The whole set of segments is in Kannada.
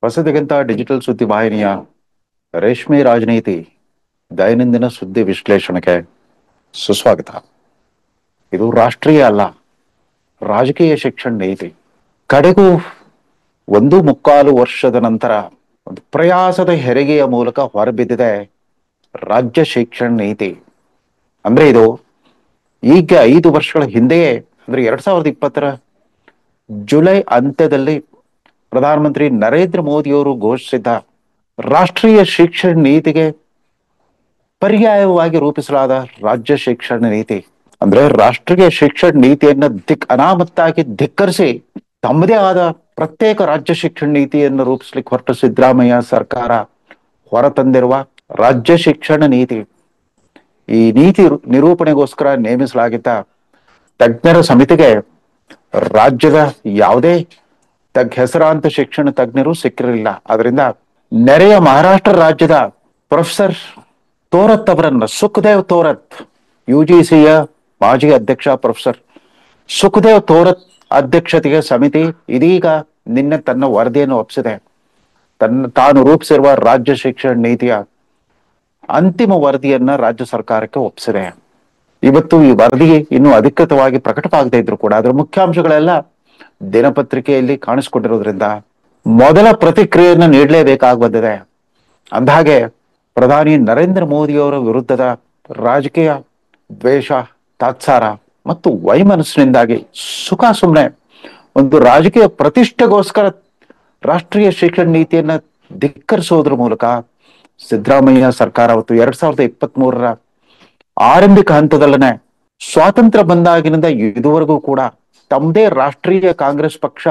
ಹೊಸದಕ್ಕಿಂತ ಡಿಜಿಟಲ್ ಸುದ್ದಿ ವಾಹಿನಿಯ ರೇಷ್ಮೆ ರಾಜನೀತಿ ದೈನಂದಿನ ಸುದ್ದಿ ವಿಶ್ಲೇಷಣೆಗೆ ಸುಸ್ವಾಗತ. ಇದು ರಾಷ್ಟ್ರೀಯ ಅಲ್ಲ, ರಾಜಕೀಯ ಶಿಕ್ಷಣ ನೀತಿ. ಕಡೆಗೂ 1.25 ವರ್ಷದ ನಂತರ ಒಂದು ಪ್ರಯಾಸದ ಹೆರಿಗೆಯ ಮೂಲಕ ಹೊರಬಿದ್ದಿದೆ ರಾಜ್ಯ ಶಿಕ್ಷಣ ನೀತಿ. ಅಂದ್ರೆ ಇದು ಈಗ 5 ವರ್ಷಗಳ ಹಿಂದೆಯೇ, ಅಂದ್ರೆ 2020ರ ಜುಲೈ ಅಂತ್ಯದಲ್ಲಿ ಪ್ರಧಾನಮಂತ್ರಿ ನರೇಂದ್ರ ಮೋದಿಯವರು ಘೋಷಿಸಿದ್ದ ರಾಷ್ಟ್ರೀಯ ಶಿಕ್ಷಣ ನೀತಿಗೆ ಪರ್ಯಾಯವಾಗಿ ರೂಪಿಸಲಾದ ರಾಜ್ಯ ಶಿಕ್ಷಣ ನೀತಿ. ಅಂದ್ರೆ ರಾಷ್ಟ್ರೀಯ ಶಿಕ್ಷಣ ನೀತಿಯನ್ನ ಅನಾಮತ್ತಾಗಿ ಧಿಕ್ಕರಿಸಿ ತಮ್ಮದೇ ಆದ ಪ್ರತ್ಯೇಕ ರಾಜ್ಯ ಶಿಕ್ಷಣ ನೀತಿಯನ್ನು ರೂಪಿಸ್ಲಿಕ್ಕೆ ಹೊರಟ ಸಿದ್ದರಾಮಯ್ಯ ಸರ್ಕಾರ ಹೊರತಂದಿರುವ ರಾಜ್ಯ ಶಿಕ್ಷಣ ನೀತಿ. ಈ ನೀತಿ ನಿರೂಪಣೆಗೋಸ್ಕರ ನೇಮಿಸಲಾಗಿದ್ದ ತಜ್ಞರ ಸಮಿತಿಗೆ ರಾಜ್ಯದ ಯಾವುದೇ ಹೆಸರಾಂತ ಶಿಕ್ಷಣ ತಜ್ಞರು ಸಿಕ್ಕಿರಲಿಲ್ಲ. ಅದರಿಂದ ನೆರೆಯ ಮಹಾರಾಷ್ಟ್ರ ರಾಜ್ಯದ ಪ್ರೊಫೆಸರ್ ತೋರತ್ ಅವರನ್ನ, ಸುಖದೇವ್ ತೋರತ್, UGCಯ ಮಾಜಿ ಅಧ್ಯಕ್ಷ ಪ್ರೊಫೆಸರ್ ಸುಖದೇವ್ ತೋರತ್ ಅಧ್ಯಕ್ಷತೆಯ ಸಮಿತಿ ಇದೀಗ ನಿನ್ನೆ ತನ್ನ ವರದಿಯನ್ನು ಒಪ್ಪಿಸಿದೆ. ತಾನು ರೂಪಿಸಿರುವ ರಾಜ್ಯ ಶಿಕ್ಷಣ ನೀತಿಯ ಅಂತಿಮ ವರದಿಯನ್ನ ರಾಜ್ಯ ಸರ್ಕಾರಕ್ಕೆ ಒಪ್ಪಿಸಿದೆ. ಇವತ್ತು ಈ ವರದಿ ಇನ್ನು ಅಧಿಕೃತವಾಗಿ ಪ್ರಕಟವಾಗದೇ ಇದ್ರು ಕೂಡ ಅದರ ಮುಖ್ಯಾಂಶಗಳೆಲ್ಲ ದಿನಪತ್ರಿಕೆಯಲ್ಲಿ ಕಾಣಿಸ್ಕೊಂಡಿರೋದ್ರಿಂದ ಮೊದಲ ಪ್ರತಿಕ್ರಿಯೆಯನ್ನು ನೀಡಲೇಬೇಕಾಗಿ ಬಂದಿದೆ. ಅಂದಹಾಗೆ ಪ್ರಧಾನಿ ನರೇಂದ್ರ ಮೋದಿಯವರ ವಿರುದ್ಧದ ರಾಜಕೀಯ ದ್ವೇಷ, ತಾತ್ಸಾರ ಮತ್ತು ವೈಮನಸ್ಸಿನಿಂದಾಗಿ ಸುಮ್ಮನೆ ಒಂದು ರಾಜಕೀಯ ಪ್ರತಿಷ್ಠೆಗೋಸ್ಕರ ರಾಷ್ಟ್ರೀಯ ಶಿಕ್ಷಣ ನೀತಿಯನ್ನ ಧಿಕ್ಕರಿಸೋದ್ರ ಮೂಲಕ ಸಿದ್ದರಾಮಯ್ಯ ಸರ್ಕಾರ ಅವತ್ತು 2023ರ ಆರಂಭಿಕ ಹಂತದಲ್ಲೇ ಸ್ವಾತಂತ್ರ್ಯ ಬಂದಾಗಿನಿಂದ ಇದುವರೆಗೂ ಕೂಡ ತಮ್ಮದೇ ರಾಷ್ಟ್ರೀಯ ಕಾಂಗ್ರೆಸ್ ಪಕ್ಷ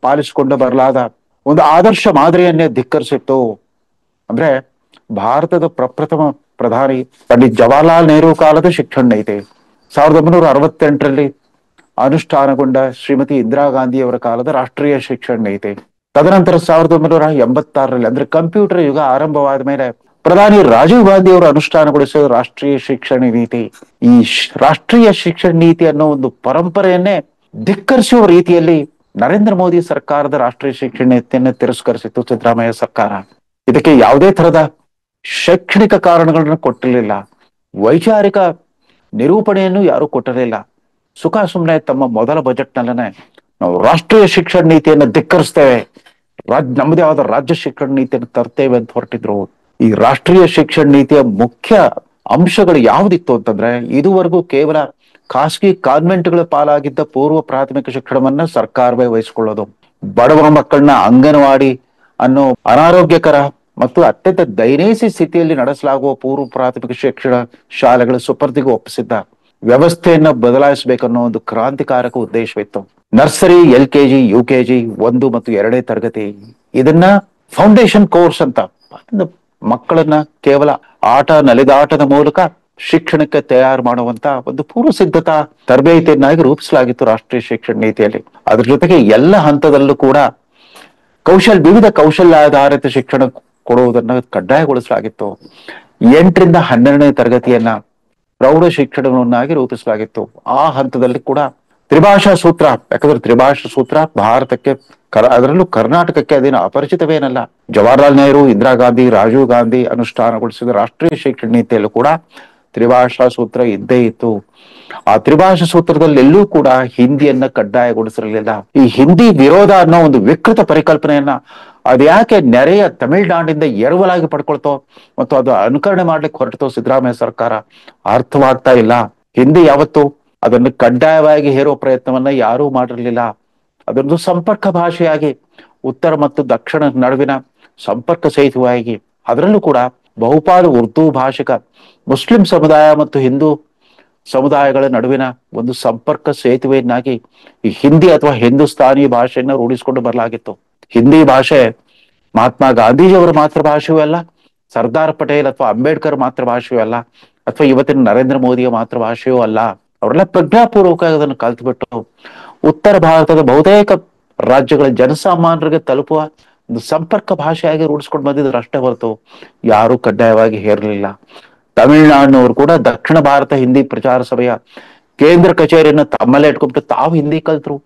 ಪಾಲಿಸಿಕೊಂಡು ಬರಲಾದ ಒಂದು ಆದರ್ಶ ಮಾದರಿಯನ್ನೇ ಧಿಕ್ಕರಿಸಿತ್ತು. ಅಂದ್ರೆ ಭಾರತದ ಪ್ರಪ್ರಥಮ ಪ್ರಧಾನಿ ಪಂಡಿತ್ ಜವಾಹರ್ಲಾಲ್ ನೆಹರು ಕಾಲದ ಶಿಕ್ಷಣ ನೀತಿ, 1968ರಲ್ಲಿ ಅನುಷ್ಠಾನಗೊಂಡ ಶ್ರೀಮತಿ ಇಂದಿರಾ ಗಾಂಧಿಯವರ ಕಾಲದ ರಾಷ್ಟ್ರೀಯ ಶಿಕ್ಷಣ ನೀತಿ, ತದನಂತರ 1986ರಲ್ಲಿ ಅಂದ್ರೆ ಕಂಪ್ಯೂಟರ್ ಯುಗ ಆರಂಭವಾದ ಮೇಲೆ ಪ್ರಧಾನಿ ರಾಜೀವ್ ಗಾಂಧಿ ಅವರು ಅನುಷ್ಠಾನಗೊಳಿಸಿದ ರಾಷ್ಟ್ರೀಯ ಶಿಕ್ಷಣ ನೀತಿ. ಈ ರಾಷ್ಟ್ರೀಯ ಶಿಕ್ಷಣ ನೀತಿ ಅನ್ನೋ ಒಂದು ಪರಂಪರೆಯನ್ನೇ ಧಿಕ್ಕರಿಸುವ ರೀತಿಯಲ್ಲಿ ನರೇಂದ್ರ ಮೋದಿ ಸರ್ಕಾರದ ರಾಷ್ಟ್ರೀಯ ಶಿಕ್ಷಣ ನೀತಿಯನ್ನು ತಿರಸ್ಕರಿಸಿತ್ತು ಸಿದ್ದರಾಮಯ್ಯ ಸರ್ಕಾರ. ಇದಕ್ಕೆ ಯಾವುದೇ ತರದ ಶೈಕ್ಷಣಿಕ ಕಾರಣಗಳನ್ನು ಕೊಟ್ಟಿರಲಿಲ್ಲ, ವೈಚಾರಿಕ ನಿರೂಪಣೆಯನ್ನು ಯಾರು ಕೊಟ್ಟಿರಲಿಲ್ಲ. ಸುಮ್ಮನೆ ತಮ್ಮ ಮೊದಲ ಬಜೆಟ್ ನಲ್ಲೇ ನಾವು ರಾಷ್ಟ್ರೀಯ ಶಿಕ್ಷಣ ನೀತಿಯನ್ನು ಧಿಕ್ಕರಿಸ್ತೇವೆ, ನಮ್ಮದೇ ಆದ ರಾಜ್ಯ ಶಿಕ್ಷಣ ನೀತಿಯನ್ನು ತರ್ತೇವೆ ಅಂತ ಹೊರಟಿದ್ರು. ಈ ರಾಷ್ಟ್ರೀಯ ಶಿಕ್ಷಣ ನೀತಿಯ ಮುಖ್ಯ ಅಂಶಗಳು ಯಾವುದಿತ್ತು ಅಂತಂದ್ರೆ, ಇದುವರೆಗೂ ಕೇವಲ ಖಾಸಗಿ ಕಾನ್ವೆಂಟ್ಗಳ ಪಾಲಾಗಿದ್ದ ಪೂರ್ವ ಪ್ರಾಥಮಿಕ ಶಿಕ್ಷಣವನ್ನ ಸರ್ಕಾರವೇ ವಹಿಸಿಕೊಳ್ಳೋದು, ಬಡವರ ಮಕ್ಕಳನ್ನ ಅಂಗನವಾಡಿ ಅನ್ನೋ ಅನಾರೋಗ್ಯಕರ ಮತ್ತು ಅತ್ಯಂತ ದಯನೀಯ ಸ್ಥಿತಿಯಲ್ಲಿ ನಡೆಸಲಾಗುವ ಪೂರ್ವ ಪ್ರಾಥಮಿಕ ಶಿಕ್ಷಣ ಶಾಲೆಗಳ ಸುಪರ್ದಿಗೆ ಒಪ್ಪಿಸಿದ್ದ ವ್ಯವಸ್ಥೆಯನ್ನ ಬದಲಾಯಿಸಬೇಕನ್ನೋ ಒಂದು ಕ್ರಾಂತಿಕಾರಕ ಉದ್ದೇಶವಿತ್ತು. ನರ್ಸರಿ, LKG, UKG 1 ಮತ್ತು 2ನೇ ತರಗತಿ ಇದನ್ನ ಫೌಂಡೇಶನ್ ಕೋರ್ಸ್ ಅಂತ, ಮಕ್ಕಳನ್ನ ಕೇವಲ ನಲಿದಾಟದ ಮೂಲಕ ಶಿಕ್ಷಣಕ್ಕೆ ತಯಾರು ಮಾಡುವಂತ ಒಂದು ಪೂರ್ವ ಸಿದ್ಧತಾ ತರಬೇತಿಯನ್ನಾಗಿ ರೂಪಿಸಲಾಗಿತ್ತು ರಾಷ್ಟ್ರೀಯ ಶಿಕ್ಷಣ ನೀತಿಯಲ್ಲಿ. ಅದ್ರ ಜೊತೆಗೆ ಎಲ್ಲ ಹಂತದಲ್ಲೂ ಕೂಡ ವಿವಿಧ ಕೌಶಲ್ಯಾಧಾರಿತ ಶಿಕ್ಷಣ ಕೊಡುವುದನ್ನ ಕಡ್ಡಾಯಗೊಳಿಸಲಾಗಿತ್ತು. 8ರಿಂದ 12ನೇ ತರಗತಿಯನ್ನ ಪ್ರೌಢ ಶಿಕ್ಷಣವನ್ನಾಗಿ ರೂಪಿಸಲಾಗಿತ್ತು. ಆ ಹಂತದಲ್ಲಿ ಕೂಡ ತ್ರಿಭಾಷಾ ಸೂತ್ರ, ಯಾಕಂದ್ರೆ ತ್ರಿಭಾಷಾ ಸೂತ್ರ ಭಾರತಕ್ಕೆ ಅದರಲ್ಲೂ ಕರ್ನಾಟಕಕ್ಕೆ ಅದೇನು ಅಪರಿಚಿತವೇನಲ್ಲ. ಜವಾಹರ್ಲಾಲ್ ನೆಹರು, ಇಂದಿರಾ ಗಾಂಧಿ, ರಾಜೀವ್ ಗಾಂಧಿ ಅನುಷ್ಠಾನಗೊಳಿಸಿದ ರಾಷ್ಟ್ರೀಯ ಶಿಕ್ಷಣ ನೀತಿಯಲ್ಲೂ ಕೂಡ ತ್ರಿಭಾಷಾ ಸೂತ್ರ ಇದ್ದೇ ಇತ್ತು. ಆ ತ್ರಿಭಾಷಾ ಸೂತ್ರದಲ್ಲಿ ಎಲ್ಲೂ ಕೂಡ ಹಿಂದಿಯನ್ನ ಕಡ್ಡಾಯಗೊಳಿಸಿರಲಿಲ್ಲ. ಈ ಹಿಂದಿ ವಿರೋಧ ಅನ್ನೋ ಒಂದು ವಿಕೃತ ಪರಿಕಲ್ಪನೆಯನ್ನ ಅದ್ಯಾಕೆ ನೆರೆಯ ತಮಿಳುನಾಡಿನಿಂದ ಎರವಲಾಗಿ ಪಡ್ಕೊಳ್ತೋ ಮತ್ತು ಅದು ಅನುಕರಣೆ ಮಾಡ್ಲಿಕ್ಕೆ ಹೊರಟೋ ಸಿದ್ದರಾಮಯ್ಯ ಸರ್ಕಾರ ಅರ್ಥವಾಗ್ತಾ ಇಲ್ಲ. ಹಿಂದಿ ಯಾವತ್ತು ಅದನ್ನು ಕಡ್ಡಾಯವಾಗಿ ಹೇರೋ ಪ್ರಯತ್ನವನ್ನ ಯಾರೂ ಮಾಡಿರ್ಲಿಲ್ಲ. ಅದೊಂದು ಸಂಪರ್ಕ ಭಾಷೆಯಾಗಿ ಉತ್ತರ ಮತ್ತು ದಕ್ಷಿಣ ನಡುವಿನ ಸಂಪರ್ಕ ಸೇತುವೆಯಾಗಿ, ಅದರಲ್ಲೂ ಕೂಡ ಬಹುಪಾಲು ಉರ್ದು ಭಾಷಿಕ ಮುಸ್ಲಿಂ ಸಮುದಾಯ ಮತ್ತು ಹಿಂದೂ ಸಮುದಾಯಗಳ ನಡುವಿನ ಒಂದು ಸಂಪರ್ಕ ಸೇತುವೆಯನ್ನಾಗಿ ಈ ಹಿಂದಿ ಅಥವಾ ಹಿಂದೂಸ್ತಾನಿ ಭಾಷೆಯನ್ನ ರೂಢಿಸಿಕೊಂಡು ಬರಲಾಗಿತ್ತು. ಹಿಂದಿ ಭಾಷೆ ಮಹಾತ್ಮ ಗಾಂಧೀಜಿಯವರ ಮಾತೃಭಾಷೆಯೂ ಅಲ್ಲ, ಸರ್ದಾರ್ ಪಟೇಲ್ ಅಥವಾ ಅಂಬೇಡ್ಕರ್ ಮಾತೃಭಾಷೆಯೂ ಅಲ್ಲ, ಅಥವಾ ಇವತ್ತಿನ ನರೇಂದ್ರ ಮೋದಿಯ ಮಾತೃಭಾಷೆಯೂ ಅಲ್ಲ. ಅವರೆಲ್ಲ ಪ್ರಜ್ಞಾಪೂರ್ವಕವಾಗಿ ಅದನ್ನು ಕಲ್ತ್ಬಿಟ್ಟು ಉತ್ತರ ಭಾರತದ ಬಹುತೇಕ ರಾಜ್ಯಗಳ ಜನಸಾಮಾನ್ಯರಿಗೆ ತಲುಪುವ ಒಂದು ಸಂಪರ್ಕ ಭಾಷೆಯಾಗಿ ರೂಢಿಸ್ಕೊಂಡು ಬಂದಿದ್ರು ಅಷ್ಟೇ ಹೊರತು ಯಾರು ಕಡ್ಡಾಯವಾಗಿ ಹೇರಲಿಲ್ಲ. ತಮಿಳುನಾಡಿನವರು ಕೂಡ ದಕ್ಷಿಣ ಭಾರತ ಹಿಂದಿ ಪ್ರಚಾರ ಸಭೆಯ ಕೇಂದ್ರ ಕಚೇರಿಯನ್ನು ತಮ್ಮಲ್ಲೇ ಇಟ್ಕೊಂಡ್ಬಿಟ್ಟು ತಾವು ಹಿಂದಿ ಕಲ್ತರು.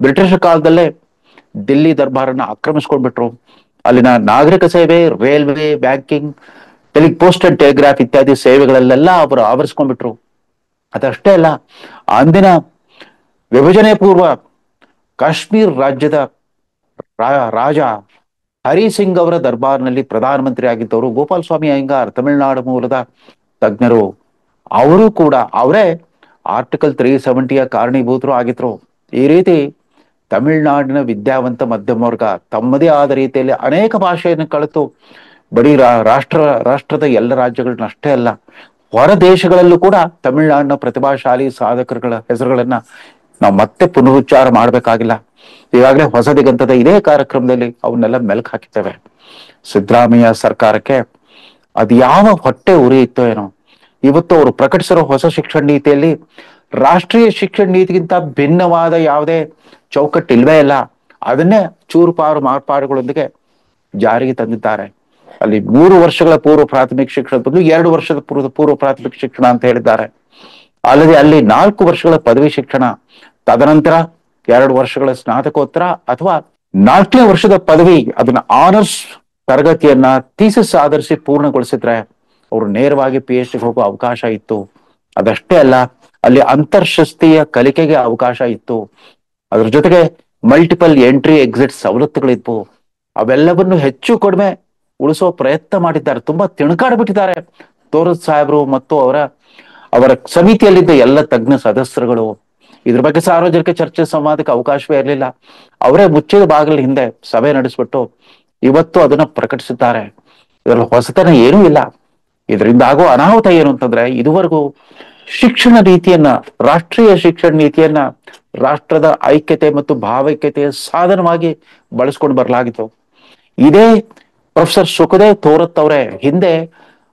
ಬ್ರಿಟಿಷ್ ಕಾಲದಲ್ಲೇ ದಿಲ್ಲಿ ದರ್ಬಾರನ್ನ ಆಕ್ರಮಿಸ್ಕೊಂಡ್ಬಿಟ್ರು. ಅಲ್ಲಿನ ನಾಗರಿಕ ಸೇವೆ, railway, banking, post and telegraph ಇತ್ಯಾದಿ ಸೇವೆಗಳಲ್ಲೆಲ್ಲ ಅವರು ಆವರಿಸ್ಕೊಂಡ್ಬಿಟ್ರು. ಅದಷ್ಟೇ ಅಲ್ಲ, ಅಂದಿನ ವಿಭಜನೆ ಪೂರ್ವ ಕಾಶ್ಮೀರ್ ರಾಜ್ಯದ ರಾಜ ಹರಿ ಸಿಂಗ್ ಅವರ ದರ್ಬಾರ್ನಲ್ಲಿ ಪ್ರಧಾನಮಂತ್ರಿ ಆಗಿದ್ದವರು ಗೋಪಾಲ್ ಸ್ವಾಮಿ ಅಯ್ಯಂಗಾರ್, ತಮಿಳುನಾಡು ಮೂಲದ ತಜ್ಞರು. ಅವರು ಕೂಡ ಅವರೇ ಆರ್ಟಿಕಲ್ 370ಯ ಕಾರಣೀಭೂತರು ಆಗಿದ್ರು. ಈ ರೀತಿ ತಮಿಳುನಾಡಿನ ವಿದ್ಯಾವಂತ ಮಧ್ಯಮ ವರ್ಗ ತಮ್ಮದೇ ಆದ ರೀತಿಯಲ್ಲಿ ಅನೇಕ ಭಾಷೆಯನ್ನು ಕಲಿತು ಬರೀ ರಾಷ್ಟ್ರದ ಎಲ್ಲ ರಾಜ್ಯಗಳನ್ನ ಅಷ್ಟೇ ಅಲ್ಲ, ಹೊರ ದೇಶಗಳಲ್ಲೂ ಕೂಡ ತಮಿಳುನಾಡಿನ ಪ್ರತಿಭಾಶಾಲಿ ಸಾಧಕರುಗಳ ಹೆಸರುಗಳನ್ನ ನಾವು ಮತ್ತೆ ಪುನರುಚ್ಚಾರ ಮಾಡ್ಬೇಕಾಗಿಲ್ಲ. ಈಗಾಗಲೇ ಹೊಸ ದಿಗಂತದ ಇದೇ ಕಾರ್ಯಕ್ರಮದಲ್ಲಿ ಅವನ್ನೆಲ್ಲ ಮೆಲುಕು ಹಾಕಿದ್ದೇವೆ. ಸಿದ್ದರಾಮಯ್ಯ ಸರ್ಕಾರಕ್ಕೆ ಅದು ಯಾವ ಹೊಟ್ಟೆ ಉರಿ ಇತ್ತೋ ಏನೋ, ಇವತ್ತು ಅವರು ಪ್ರಕಟಿಸಿರೋ ಹೊಸ ಶಿಕ್ಷಣ ನೀತಿಯಲ್ಲಿ ರಾಷ್ಟ್ರೀಯ ಶಿಕ್ಷಣ ನೀತಿಗಿಂತ ಭಿನ್ನವಾದ ಯಾವುದೇ ಚೌಕಟ್ಟು ಇಲ್ವೇ ಇಲ್ಲ. ಅದನ್ನೇ ಚೂರುಪಾರು ಮಾರ್ಪಾಡುಗಳೊಂದಿಗೆ ಜಾರಿಗೆ ತಂದಿದ್ದಾರೆ. ಅಲ್ಲಿ 3 ವರ್ಷಗಳ ಪೂರ್ವ ಪ್ರಾಥಮಿಕ ಶಿಕ್ಷಣ ಬದಲು 2 ವರ್ಷದ ಪೂರ್ವ ಪ್ರಾಥಮಿಕ ಶಿಕ್ಷಣ ಅಂತ ಹೇಳಿದ್ದಾರೆ. ಅಲ್ಲದೆ ಅಲ್ಲಿ 4 ವರ್ಷಗಳ ಪದವಿ ಶಿಕ್ಷಣ, ತದನಂತರ 2 ವರ್ಷಗಳ ಸ್ನಾತಕೋತ್ತರ ಅಥವಾ 4ನೇ ವರ್ಷದ ಪದವಿ, ಅದನ್ನ ಆನರ್ಸ್ ತರಗತಿಯನ್ನ ಥೀಸಿಸ್ ಆಧರಿಸಿ ಪೂರ್ಣಗೊಳಿಸಿದ್ರೆ ಅವರು ನೇರವಾಗಿ PhD ಹೋಗುವ ಅವಕಾಶ ಇತ್ತು. ಅದಷ್ಟೇ ಅಲ್ಲ, ಅಲ್ಲಿ ಅಂತರ್ಶಿಸ್ತೀಯ ಕಲಿಕೆಗೆ ಅವಕಾಶ ಇತ್ತು. ಅದ್ರ ಜೊತೆಗೆ ಮಲ್ಟಿಪಲ್ ಎಂಟ್ರಿ ಎಕ್ಸಿಟ್ ಸವಲತ್ತುಗಳಿದ್ವು. ಅವೆಲ್ಲವನ್ನು ಹೆಚ್ಚು ಕಡಿಮೆ ಉಳಿಸೋ ಪ್ರಯತ್ನ ಮಾಡಿದ್ದಾರೆ. ತುಂಬಾ ತಿಣುಕಾಡ್ಬಿಟ್ಟಿದ್ದಾರೆ ತೋರದ್ ಸಾಹೇಬರು ಮತ್ತು ಅವರ ಸಮಿತಿಯಲ್ಲಿದ್ದ ಎಲ್ಲ ತಜ್ಞ ಸದಸ್ಯರುಗಳು. ಇದ್ರ ಬಗ್ಗೆ ಸಾರ್ವಜನಿಕ ಚರ್ಚೆ ಸಂವಾದಕ್ಕೆ ಅವಕಾಶವೇ ಇರಲಿಲ್ಲ. ಅವರೇ ಮುಚ್ಚಿದ ಬಾಗಿಲ ಹಿಂದೆ ಸಭೆ ನಡೆಸ್ಬಿಟ್ಟು ಇವತ್ತು ಅದನ್ನ ಪ್ರಕಟಿಸಿದ್ದಾರೆ. ಇದರಲ್ಲಿ ಹೊಸತನ ಏನೂ ಇಲ್ಲ. ಇದರಿಂದ ಆಗೋ ಅನಾಹುತ ಏನು ಅಂತಂದ್ರೆ, ಇದುವರೆಗೂ ಶಿಕ್ಷಣ ನೀತಿಯನ್ನ, ರಾಷ್ಟ್ರೀಯ ಶಿಕ್ಷಣ ನೀತಿಯನ್ನ ರಾಷ್ಟ್ರದ ಐಕ್ಯತೆ ಮತ್ತು ಭಾವೈಕ್ಯತೆಯ ಸಾಧನವಾಗಿ ಬಳಸ್ಕೊಂಡು ಬರಲಾಗಿತ್ತು. ಇದೇ ಪ್ರೊಫೆಸರ್ ಸುಖದೇವ್ ತೋರತ್ ಅವರೇ ಹಿಂದೆ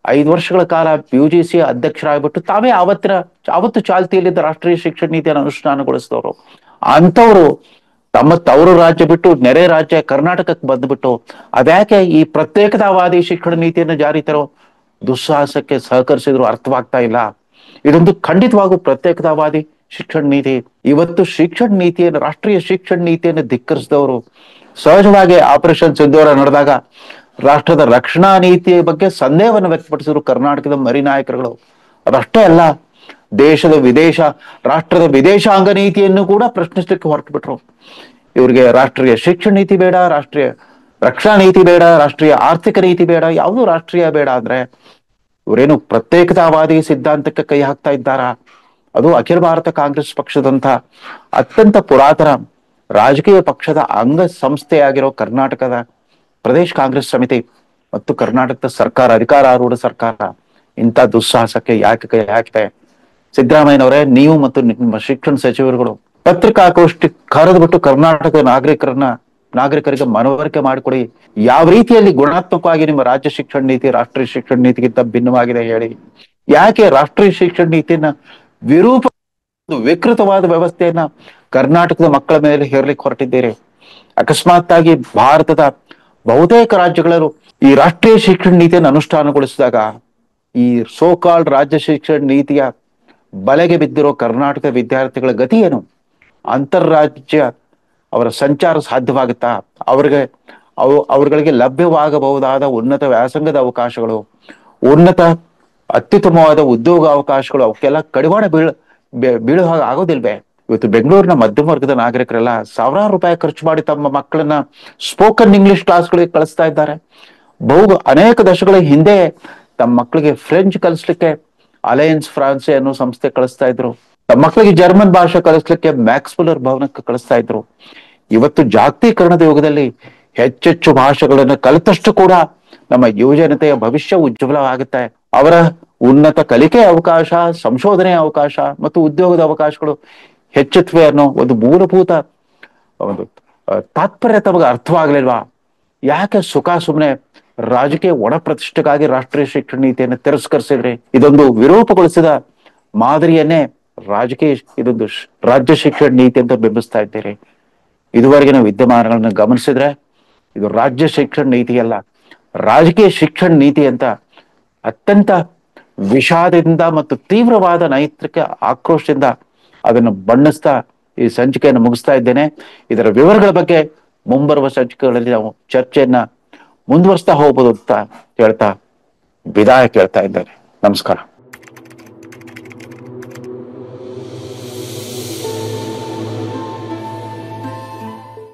5 ವರ್ಷಗಳ ಕಾಲ UGC ಅಧ್ಯಕ್ಷರಾಗ್ಬಿಟ್ಟು ತಾವೇ ಅವತ್ತು ಚಾಲ್ತಿಯಲ್ಲಿದ್ದ ರಾಷ್ಟ್ರೀಯ ಶಿಕ್ಷಣ ನೀತಿಯನ್ನು ಅನುಷ್ಠಾನಗೊಳಿಸಿದವರು. ಅಂಥವ್ರು ತಮ್ಮ ತವರು ರಾಜ್ಯ ಬಿಟ್ಟು ನೆರೆ ರಾಜ್ಯ ಕರ್ನಾಟಕಕ್ಕೆ ಬಂದ್ಬಿಟ್ಟು ಅದ್ಯಾಕೆ ಈ ಪ್ರತ್ಯೇಕತಾವಾದಿ ಶಿಕ್ಷಣ ನೀತಿಯನ್ನು ಜಾರಿ ತರೋ ದುಸ್ಸಾಹಸಕ್ಕೆ ಸಹಕರಿಸಿದ್ರು ಅರ್ಥವಾಗ್ತಾ ಇಲ್ಲ. ಇದೊಂದು ಖಂಡಿತವಾಗೂ ಪ್ರತ್ಯೇಕತಾವಾದಿ ಶಿಕ್ಷಣ ನೀತಿ. ಇವತ್ತು ಶಿಕ್ಷಣ ನೀತಿಯನ್ನು, ರಾಷ್ಟ್ರೀಯ ಶಿಕ್ಷಣ ನೀತಿಯನ್ನು ಧಿಕ್ಕರಿಸಿದವರು ಸಹಜವಾಗಿ ಆಪರೇಷನ್ ಸಿಂಧೂರ ನಡೆದಾಗ ರಾಷ್ಟ್ರದ ರಕ್ಷಣಾ ನೀತಿಯ ಬಗ್ಗೆ ಸಂದೇಹವನ್ನು ವ್ಯಕ್ತಪಡಿಸಿದ್ರು ಕರ್ನಾಟಕದ ಮರಿ ನಾಯಕರುಗಳು. ಅದಷ್ಟೇ ಅಲ್ಲ, ರಾಷ್ಟ್ರದ ವಿದೇಶಾಂಗ ನೀತಿಯನ್ನು ಕೂಡ ಪ್ರಶ್ನಿಸಲಿಕ್ಕೆ ಹೊರಟು ಬಿಟ್ರು. ಇವ್ರಿಗೆ ರಾಷ್ಟ್ರೀಯ ಶಿಕ್ಷಣ ನೀತಿ ಬೇಡ, ರಾಷ್ಟ್ರೀಯ ರಕ್ಷಣಾ ನೀತಿ ಬೇಡ, ರಾಷ್ಟ್ರೀಯ ಆರ್ಥಿಕ ನೀತಿ ಬೇಡ, ಯಾವುದು ರಾಷ್ಟ್ರೀಯ ಬೇಡ ಅಂದ್ರೆ ಇವರೇನು ಪ್ರತ್ಯೇಕತಾವಾದಿ ಸಿದ್ಧಾಂತಕ್ಕೆ ಕೈ ಹಾಕ್ತಾ ಇದ್ದಾರಾ? ಅದು ಅಖಿಲ ಭಾರತ ಕಾಂಗ್ರೆಸ್ ಪಕ್ಷದಂತ ಅತ್ಯಂತ ಪುರಾತನ ರಾಜಕೀಯ ಪಕ್ಷದ ಅಂಗ ಸಂಸ್ಥೆಯಾಗಿರೋ ಕರ್ನಾಟಕದ ಪ್ರದೇಶ ಕಾಂಗ್ರೆಸ್ ಸಮಿತಿ ಮತ್ತು ಕರ್ನಾಟಕದ ಸರ್ಕಾರ, ಅಧಿಕಾರಾರೂಢ ಸರ್ಕಾರ ಇಂಥ ದುಸ್ಸಾಹಸಕ್ಕೆ ಯಾಕೆ ಕೈ ಹಾಕಿದೆ? ಸಿದ್ದರಾಮಯ್ಯನವರೇ, ನೀವು ಮತ್ತು ನಿಮ್ಮ ಶಿಕ್ಷಣ ಸಚಿವರುಗಳು ಪತ್ರಿಕಾಗೋಷ್ಠಿ ಕರೆದುಬಿಟ್ಟು ಕರ್ನಾಟಕದ ನಾಗರಿಕರಿಗೆ ಮನವರಿಕೆ ಮಾಡಿಕೊಡಿ. ಯಾವ ರೀತಿಯಲ್ಲಿ ಗುಣಾತ್ಮಕವಾಗಿ ನಿಮ್ಮ ರಾಜ್ಯ ಶಿಕ್ಷಣ ನೀತಿ ರಾಷ್ಟ್ರೀಯ ಶಿಕ್ಷಣ ನೀತಿಗಿಂತ ಭಿನ್ನವಾಗಿದೆ ಹೇಳಿ. ಯಾಕೆ ರಾಷ್ಟ್ರೀಯ ಶಿಕ್ಷಣ ನೀತಿಯನ್ನ ವಿಕೃತವಾದ ವ್ಯವಸ್ಥೆಯನ್ನ ಕರ್ನಾಟಕದ ಮಕ್ಕಳ ಮೇಲೆ ಹೇರ್ಲಿಕ್ಕೆ ಹೊರಟಿದ್ದೀರಿ? ಅಕಸ್ಮಾತ್ ಆಗಿ ಭಾರತದ ಬಹುತೇಕ ರಾಜ್ಯಗಳಲ್ಲೂ ಈ ರಾಷ್ಟ್ರೀಯ ಶಿಕ್ಷಣ ನೀತಿಯನ್ನು ಅನುಷ್ಠಾನಗೊಳಿಸಿದಾಗ ಈ ಸೋಕಾಲ್ಡ್ ರಾಜ್ಯ ಶಿಕ್ಷಣ ನೀತಿಯ ಬಲೆಗೆ ಬಿದ್ದಿರೋ ಕರ್ನಾಟಕ ವಿದ್ಯಾರ್ಥಿಗಳ ಗತಿ ಏನು? ಅಂತರ್ರಾಜ್ಯ ಅವರ ಸಂಚಾರ ಸಾಧ್ಯವಾಗುತ್ತಾ? ಅವರುಗಳಿಗೆ ಲಭ್ಯವಾಗಬಹುದಾದ ಉನ್ನತ ವ್ಯಾಸಂಗದ ಅವಕಾಶಗಳು, ಅತ್ಯುತ್ತಮವಾದ ಉದ್ಯೋಗ ಅವಕಾಶಗಳು ಅವಕ್ಕೆಲ್ಲ ಕಡಿವಾಣ ಬೀಳೋ ಹಾಗೆ ಆಗೋದಿಲ್ವೇ? ಇವತ್ತು ಬೆಂಗಳೂರಿನ ಮಧ್ಯಮ ವರ್ಗದ ನಾಗರಿಕರೆಲ್ಲ ಸಾವಿರಾರು ರೂಪಾಯಿ ಖರ್ಚು ಮಾಡಿ ತಮ್ಮ ಮಕ್ಕಳನ್ನ ಸ್ಪೋಕನ್ ಇಂಗ್ಲಿಷ್ ಕ್ಲಾಸ್ಗಳಿಗೆ ಕಳಿಸ್ತಾ ಇದ್ದಾರೆ. ಅನೇಕ ದಶಕಗಳ ಹಿಂದೆ ತಮ್ಮ ಮಕ್ಕಳಿಗೆ ಫ್ರೆಂಚ್ ಕಲಿಸ್ಲಿಕ್ಕೆ ಅಲಯನ್ಸ್ ಫ್ರಾನ್ಸೆ ಅನ್ನೋ ಸಂಸ್ಥೆ ಕಳಿಸ್ತಾ ಇದ್ರು. ತಮ್ಮ ಮಕ್ಕಳಿಗೆ ಜರ್ಮನ್ ಭಾಷೆ ಕಲಿಸ್ಲಿಕ್ಕೆ ಮ್ಯಾಕ್ಸ್ ಮುಲ್ಲರ್ ಭವನಕ್ಕೆ ಕಳಿಸ್ತಾ ಇದ್ರು. ಇವತ್ತು ಜಾಗತೀಕರಣದ ಯುಗದಲ್ಲಿ ಹೆಚ್ಚೆಚ್ಚು ಭಾಷೆಗಳನ್ನು ಕಲಿತಷ್ಟು ಕೂಡ ನಮ್ಮ ಯುವಜನತೆಯ ಭವಿಷ್ಯ ಉಜ್ವಲವಾಗುತ್ತೆ. ಅವರ ಉನ್ನತ ಕಲಿಕೆ ಅವಕಾಶ, ಸಂಶೋಧನೆ ಅವಕಾಶ ಮತ್ತು ಉದ್ಯೋಗದ ಅವಕಾಶಗಳು ಹೆಚ್ಚುತ್ತವೆ ಅನ್ನೋ ಒಂದು ಮೂಲಭೂತ ತಾತ್ಪರ್ಯ ತಮಗೆ ಅರ್ಥವಾಗ್ಲಿಲ್ವಾ? ಯಾಕೆ ಸುಮ್ಮನೆ ರಾಜಕೀಯ ಒಣ ಪ್ರತಿಷ್ಠೆಗಾಗಿ ರಾಷ್ಟ್ರೀಯ ಶಿಕ್ಷಣ ನೀತಿಯನ್ನು ತಿರಸ್ಕರಿಸಿದ್ರಿ? ಇದೊಂದು ವಿರೂಪಗೊಳಿಸಿದ ಮಾದರಿಯನ್ನೇ ಇದೊಂದು ರಾಜ್ಯ ಶಿಕ್ಷಣ ನೀತಿ ಅಂತ ಬಿಂಬಿಸ್ತಾ ಇದ್ದೀರಿ. ಇದುವರೆಗಿನ ವಿದ್ಯಮಾನಗಳನ್ನ ಗಮನಿಸಿದ್ರೆ ಇದು ರಾಜ್ಯ ಶಿಕ್ಷಣ ನೀತಿ ಅಲ್ಲ, ರಾಜಕೀಯ ಶಿಕ್ಷಣ ನೀತಿ ಅಂತ ಅತ್ಯಂತ ವಿಷಾದದಿಂದ ಮತ್ತು ತೀವ್ರವಾದ ನೈತಿಕ ಆಕ್ರೋಶದಿಂದ ಅದನ್ನು ಬಣ್ಣಿಸ್ತಾ ಈ ಸಂಚಿಕೆಯನ್ನು ಮುಗಿಸ್ತಾ ಇದ್ದೇನೆ. ಇದರ ವಿವರಗಳ ಬಗ್ಗೆ ಮುಂಬರುವ ಸಂಚಿಕೆಗಳಲ್ಲಿ ನಾವು ಚರ್ಚೆಯನ್ನ ಮುಂದುವರಿಸ್ತಾ ಹೋಗ್ಬೋದು ಅಂತ ಹೇಳ್ತಾ ವಿದಾಯ ಕೇಳ್ತಾ ಇದ್ದಾರೆ. ನಮಸ್ಕಾರ.